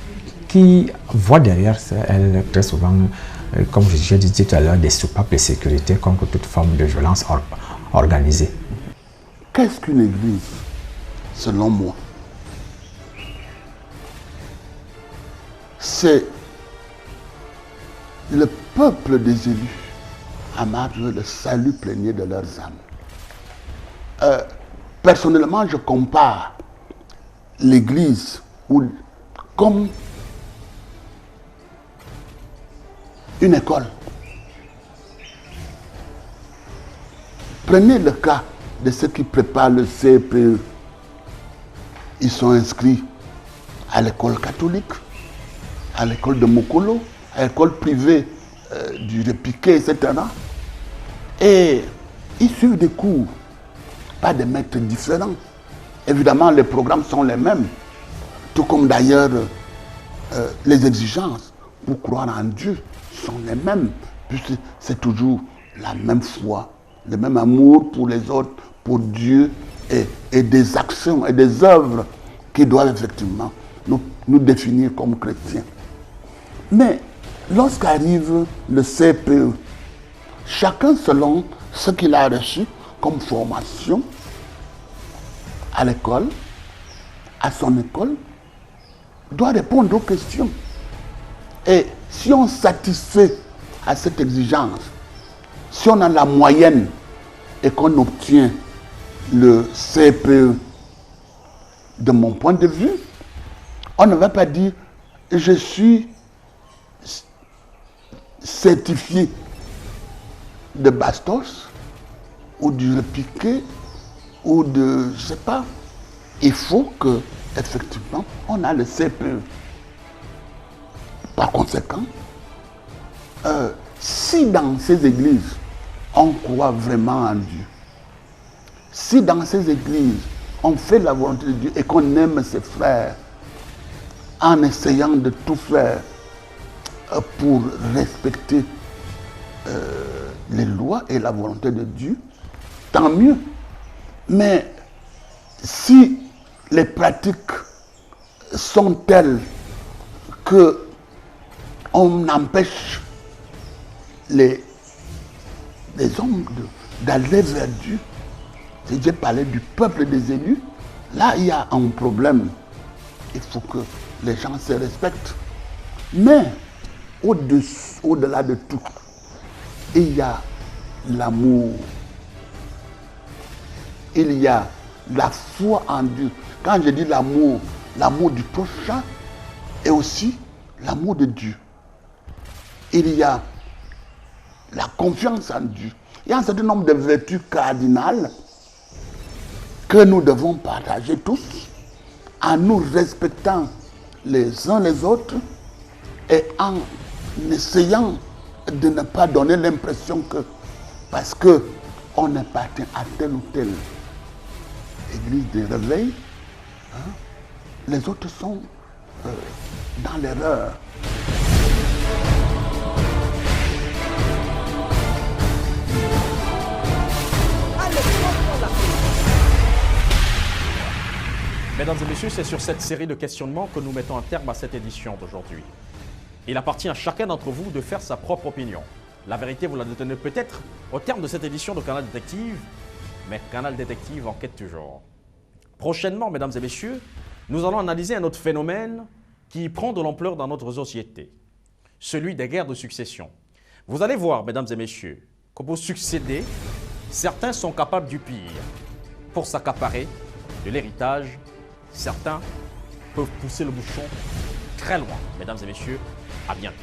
qui voit derrière ça, elle, très souvent, comme je disais tout à l'heure, des soupapes de sécurité contre toute forme de violence organisée. Qu'est-ce qu'une église, selon moi? C'est le peuple des élus à marge le salut plénier de leurs âmes. Personnellement, je compare l'église comme une école. Prenez le cas de ceux qui préparent le CPE. Ils sont inscrits à l'école catholique, à l'école de Mokolo, à l'école privée du Repiquet, etc. Et ils suivent des cours, pas des maîtres différents. Évidemment, les programmes sont les mêmes, tout comme d'ailleurs les exigences pour croire en Dieu sont les mêmes, puisque c'est toujours la même foi, le même amour pour les autres, pour Dieu, et des actions et des œuvres qui doivent effectivement nous définir comme chrétiens. Mais lorsqu'arrive le CPE, chacun selon ce qu'il a reçu comme formation à l'école, à son école, doit répondre aux questions. Et si on satisfait à cette exigence, si on a la moyenne et qu'on obtient le CPE, de mon point de vue, on ne va pas dire je suis certifié de Bastos ou du Repiquet ou de, je ne sais pas. Il faut que, effectivement, on a le CPE. Par conséquent, si dans ces églises, on croit vraiment en Dieu, si dans ces églises, on fait la volonté de Dieu et qu'on aime ses frères en essayant de tout faire pour respecter les lois et la volonté de Dieu, tant mieux. Mais si les pratiques sont telles qu'on empêche les hommes d'aller vers Dieu, j'ai parlé du peuple des élus, Là, il y a un problème. Il faut que les gens se respectent. Mais au-delà de tout, il y a l'amour. Il y a la foi en Dieu. Quand je dis l'amour, l'amour du prochain et aussi l'amour de Dieu. Il y a la confiance en Dieu. Il y a un certain nombre de vertus cardinales que nous devons partager tous en nous respectant les uns les autres et en essayant de ne pas donner l'impression que parce qu'on appartient à telle ou telle église de réveil, hein, les autres sont dans l'erreur. Mesdames et messieurs, c'est sur cette série de questionnements que nous mettons un terme à cette édition d'aujourd'hui. Il appartient à chacun d'entre vous de faire sa propre opinion. La vérité, vous la détenez peut-être au terme de cette édition de Canal Détective, mais Canal Détective enquête toujours. Prochainement, mesdames et messieurs, nous allons analyser un autre phénomène qui prend de l'ampleur dans notre société, celui des guerres de succession. Vous allez voir, mesdames et messieurs, que pour succéder, certains sont capables du pire. Pour s'accaparer de l'héritage, certains peuvent pousser le bouchon très loin. Mesdames et messieurs, à bientôt.